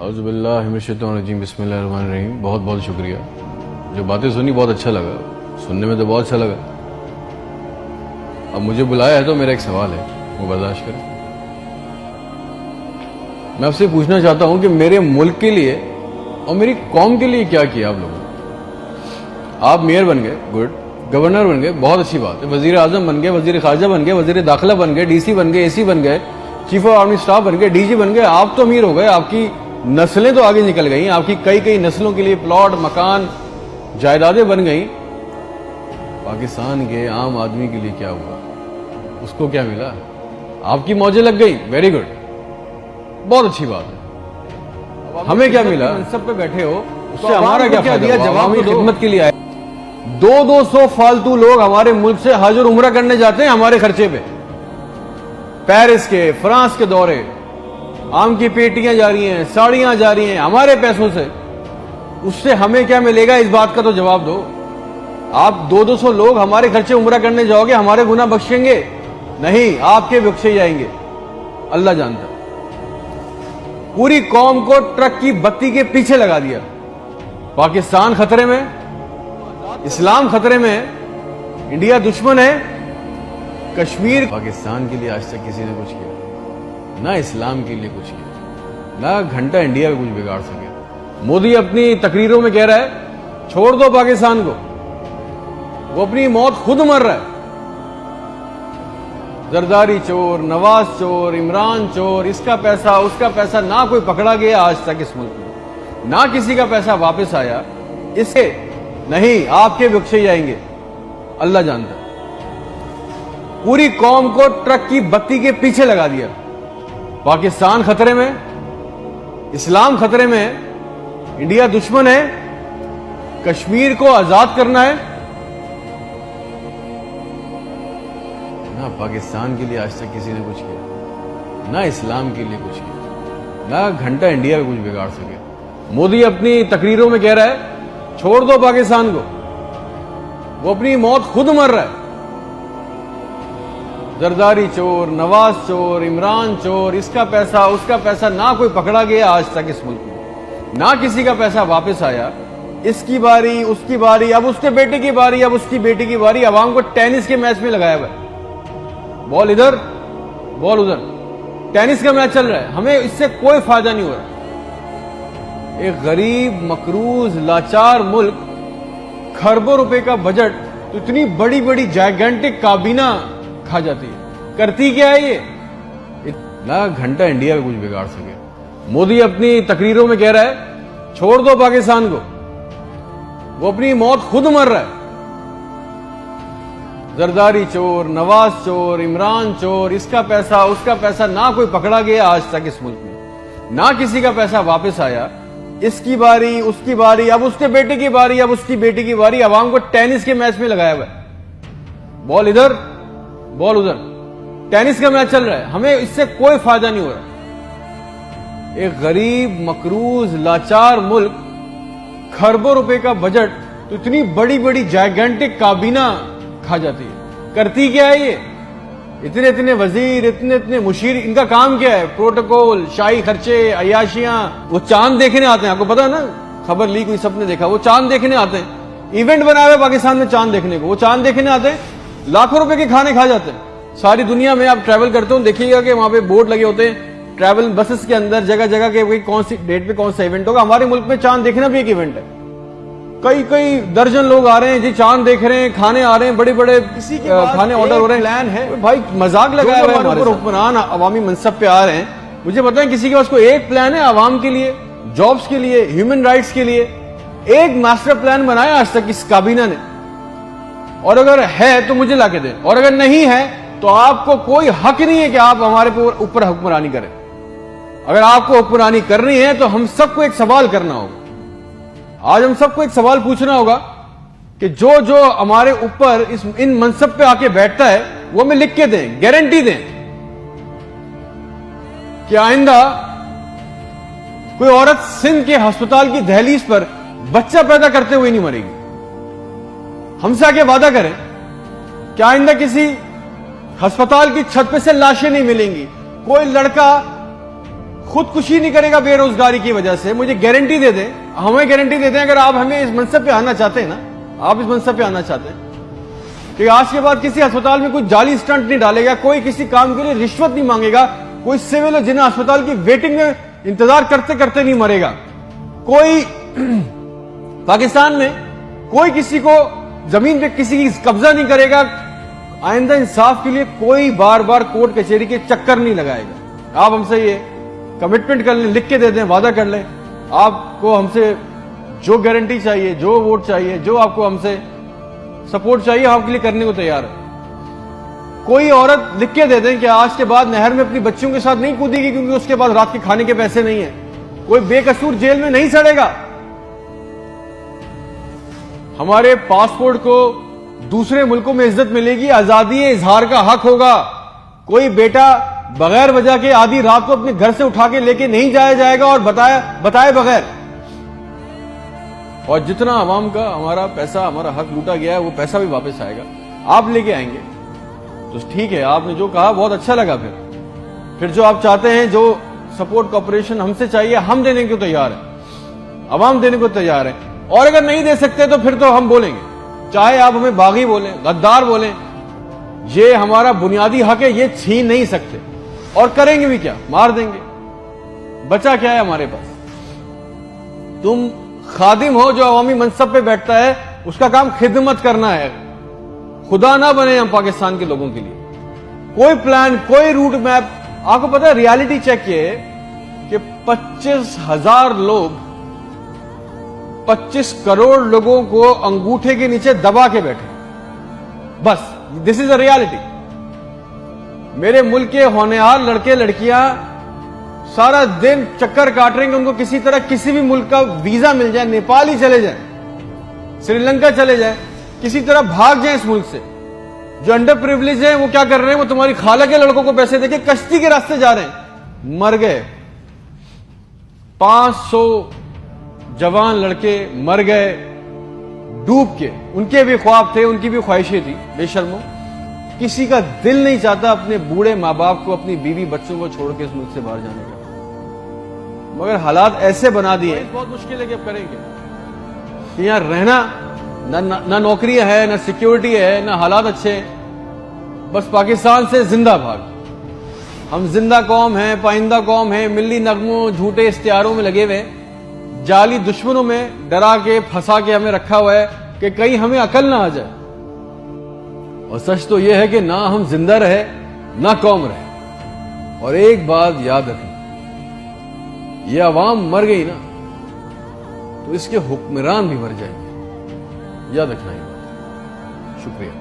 औज़ुबिल्लाहिमिनश्शैतानिर्रजीम बिस्मिल्लाहिर्रहमानिर्रहीम। बहुत बहुत शुक्रिया। जो बातें सुनी बहुत अच्छा लगा, सुनने में तो बहुत अच्छा लगा। अब मुझे बुलाया है तो मेरा एक सवाल है, वो बर्दाश्त करें। मैं आपसे पूछना चाहता हूं कि मेरे मुल्क के लिए और मेरी कौम के लिए क्या किया आप लोगों ने। आप मेयर बन गए, गुड। गवर्नर बन गए, बहुत अच्छी बात है। वजीर आजम बन गए, वजीर खारजा बन गए, वजीर दाखिला बन गए, डीसी बन गए, एसी बन गए, चीफ ऑफ आर्मी स्टाफ बन गए, डीजी बन गए। आप तो अमीर हो गए, आपकी नस्लें तो आगे निकल गई, आपकी कई कई नस्लों के लिए प्लॉट, मकान, जायदादें बन गई। पाकिस्तान के आम आदमी के लिए क्या हुआ? उसको क्या मिला? आपकी मौजें लग गई, वेरी गुड, बहुत अच्छी बात है। हमें क्या मिला? सब पे बैठे हो, उससे हमारा क्या फायदा? जवाब खिदमत के लिए आए। 200 फालतू लोग हमारे मुल्क से हज और उम्रा करने जाते हैं हमारे खर्चे पे। पेरिस के, फ्रांस के दौरे, आम की पेटियां जा रही हैं, साड़ियां जा रही हैं हमारे पैसों से। उससे हमें क्या मिलेगा? इस बात का तो जवाब दो। आप 200 लोग हमारे खर्चे उम्रा करने जाओगे, हमारे गुनाह बख्शेंगे? नहीं, आपके बख्शे जाएंगे, अल्लाह जानता है। पूरी कौम को ट्रक की बत्ती के पीछे लगा दिया। पाकिस्तान खतरे में, इस्लाम खतरे में, इंडिया दुश्मन है, कश्मीर। पाकिस्तान के लिए आज तक किसी ने कुछ किया ना, इस्लाम के लिए कुछ किया ना, घंटा इंडिया में कुछ बिगाड़ सके। मोदी अपनी तकरीरों में कह रहा है छोड़ दो पाकिस्तान को, वो अपनी मौत खुद मर रहा है। जरदारी चोर, नवाज चोर, इमरान चोर, इसका पैसा उसका पैसा, ना कोई पकड़ा गया आज तक इस मुल्क में, ना किसी का पैसा वापस आया। इसके नहीं, आपके बख्शे जाएंगे, अल्लाह जानता है। पूरी कौम को ट्रक की बत्ती के पीछे लगा दिया। पाकिस्तान खतरे में, इस्लाम खतरे में, इंडिया दुश्मन है, कश्मीर को आजाद करना है ना। पाकिस्तान के लिए आज तक किसी ने कुछ किया ना, इस्लाम के लिए कुछ किया ना, घंटा इंडिया में कुछ बिगाड़ सके। मोदी अपनी तकरीरों में कह रहा है छोड़ दो पाकिस्तान को, वो अपनी मौत खुद मर रहा है। जरदारी चोर, नवाज चोर, इमरान चोर, इसका पैसा उसका पैसा, ना कोई पकड़ा गया आज तक इस मुल्क में, ना किसी का पैसा वापस आया। इसकी बारी, उसकी बारी, अब उसके बेटे की बारी, अब उसकी बेटी की बारी। अवाम को टेनिस के मैच में लगाया हुआ है, बॉल इधर बॉल उधर, टेनिस का मैच चल रहा है। हमें इससे कोई फायदा नहीं हो रहा। एक गरीब, मकरूज, लाचार मुल्क, खरबों रुपए का बजट, तो इतनी बड़ी बड़ी जायगेंटिक काबीना खा जाती है। करती क्या है ये? ना घंटा इंडिया में कुछ बिगाड़ सके। मोदी अपनी तकरीरों में कह रहा है छोड़ दो पाकिस्तान को, वो अपनी मौत खुद मर रहा है। जरदारी चोर, नवाज चोर, इमरान चोर, इसका पैसा उसका पैसा, ना कोई पकड़ा गया आज तक इस मुल्क में, ना किसी का पैसा वापस आया। इसकी बारी, उसकी बारी, अब उसके बेटे की बारी, अब उसकी बेटी की बारी। अवाम को टेनिस के मैच में लगाया हुआ है, बॉल इधर बॉल उधर, टेनिस का मैच चल रहा है। हमें इससे कोई फायदा नहीं हो रहा। एक गरीब, मकरूज, लाचार मुल्क, खरबों रुपए का बजट, तो इतनी बड़ी बड़ी जायगेंटिक काबीना खा जाती है। करती क्या है ये? इतने इतने वजीर, इतने इतने मुशीर, इनका काम क्या है? प्रोटोकॉल, शाही खर्चे, अयाशियां। वो चांद देखने आते हैं, आपको पता है ना, खबर ली कोई, सबने देखा, वो चांद देखने आते हैं। इवेंट बनाया हुआ पाकिस्तान में चांद देखने को, वो चांद देखने आते हैं, लाखों रुपए के खाने खा जाते हैं। सारी दुनिया में आप ट्रैवल करते हो, देखिएगा कि वहां पे बोर्ड लगे होते हैं ट्रैवल बसेस के अंदर, जगह जगह के कौन सी डेट पे कौन सा इवेंट होगा। हमारे मुल्क में चांद देखना भी एक इवेंट है। कई कई दर्जन लोग आ रहे हैं जी, चांद देख रहे हैं, खाने आ रहे हैं, बड़े बड़े किसी के खाने ऑर्डर हो रहे हैं। प्लान है भाई, मजाक लगाया हुआ है हमारे ऊपर। हुक्मरान अवामी मनसब पे आ रहे हैं, मुझे बताएं किसी के पास कोई एक प्लान है अवाम के लिए, जॉब्स के लिए, ह्यूमन राइट्स के लिए? एक मास्टर प्लान बनाया आज तक इस काबीना ने? और अगर है तो मुझे लाके दें, और अगर नहीं है तो आपको कोई हक नहीं है कि आप हमारे ऊपर हुक्मरानी करें। अगर आपको हुक्मरानी करनी है तो हम सबको एक सवाल करना होगा। आज हम सबको एक सवाल पूछना होगा कि जो जो हमारे ऊपर इन मनसब पे आके बैठता है वो हमें लिख के दें, गारंटी दें कि आइंदा कोई औरत सिंध के अस्पताल की दहलीज पर बच्चा पैदा करते हुए नहीं मरेगी। हमसे आके वादा करें कि आइंदा किसी अस्पताल की छत पे से लाशें नहीं मिलेंगी, कोई लड़का खुदकुशी नहीं करेगा बेरोजगारी की वजह से, मुझे गारंटी दे दें, हमें गारंटी दे दें, अगर आप हमें इस मनसब पे आना चाहते हैं ना, आप इस मनसब पे आना चाहते हैं कि आज के बाद किसी अस्पताल में कोई जाली स्टंट नहीं डालेगा, कोई किसी काम के लिए रिश्वत नहीं मांगेगा, कोई सिविल और जिन्ना अस्पताल की वेटिंग में इंतजार करते करते नहीं मरेगा, कोई पाकिस्तान में कोई किसी को जमीन पे किसी की कब्जा नहीं करेगा, आइंदा इंसाफ के लिए कोई बार बार कोर्ट कचहरी के चक्कर नहीं लगाएगा। आप हमसे ये कमिटमेंट कर लें, लिख के दे दें, वादा कर लें, आपको हमसे जो गारंटी चाहिए, जो वोट चाहिए, जो आपको हमसे सपोर्ट चाहिए, हम आपके लिए करने को तैयार है। कोई औरत लिख के दे दें कि आज के बाद नहर में अपनी बच्चियों के साथ नहीं कूदेगी क्योंकि उसके पास रात के खाने के पैसे नहीं है, कोई बेकसूर जेल में नहीं सड़ेगा। हमारे पासपोर्ट को दूसरे मुल्कों में इज्जत मिलेगी, आजादी इजहार का हक होगा, कोई बेटा बगैर वजह के आधी रात को अपने घर से उठा के लेके नहीं जाया जाएगा और बताए बगैर। और जितना आवाम का हमारा पैसा, हमारा हक लूटा गया है, वो पैसा भी वापस आएगा, आप लेके आएंगे तो ठीक है। आपने जो कहा बहुत अच्छा लगा। फिर जो आप चाहते हैं, जो सपोर्ट कॉपरेशन हमसे चाहिए, हम देने को तैयार है, अवाम देने को तैयार है। और अगर नहीं दे सकते तो फिर तो हम बोलेंगे, चाहे आप हमें बागी बोलें, गद्दार बोलें, ये हमारा बुनियादी हक है, ये छीन नहीं सकते। और करेंगे भी क्या, मार देंगे, बचा क्या है हमारे पास। तुम खादिम हो जो अवामी मनसब पे बैठता है, उसका काम खिदमत करना है, खुदा ना बने हम पाकिस्तान के लोगों के लिए। कोई प्लान, कोई रूट मैप, आपको पता है रियलिटी चेक ये कि 25,000 लोग 25 करोड़ लोगों को अंगूठे के नीचे दबा के बैठे, बस दिस इज अ रियलिटी। मेरे मुल्क के होनहार लड़के लड़कियां सारा दिन चक्कर काट रहे हैं, उनको किसी तरह किसी भी मुल्क का वीजा मिल जाए, नेपाल ही चले जाए, श्रीलंका चले जाए, किसी तरह भाग जाए इस मुल्क से। जो अंडर प्रिविलेज है वो क्या कर रहे हैं, वो तुम्हारी खाला के लड़कों को पैसे देके कश्ती के रास्ते जा रहे हैं, मर गए। 500 जवान लड़के मर गए डूब के, उनके भी ख्वाब थे, उनकी भी ख्वाहिशें थी। बेशर्मो, किसी का दिल नहीं चाहता अपने बूढ़े माँ बाप को, अपनी बीवी बच्चों को छोड़ के इस मुल्क से बाहर जाने का, मगर हालात ऐसे बना दिए, बहुत मुश्किल है कि अब करेंगे कि यहां रहना, ना नौकरियां है, ना सिक्योरिटी है, ना हालात अच्छे हैं, बस पाकिस्तान से जिंदा भाग। हम जिंदा कौम हैं, पाइंदा कौम है, मिली नगमों झूठे इश्तिहारों में लगे हुए, जाली दुश्मनों में डरा के फंसा के हमें रखा हुआ है कि कहीं हमें अकल ना आ जाए। और सच तो यह है कि ना हम जिंदा रहे ना कौम रहे। और एक बात याद रखें, ये अवाम मर गई ना तो इसके हुक्मरान भी मर जाएंगे, याद रखना ये बात। शुक्रिया।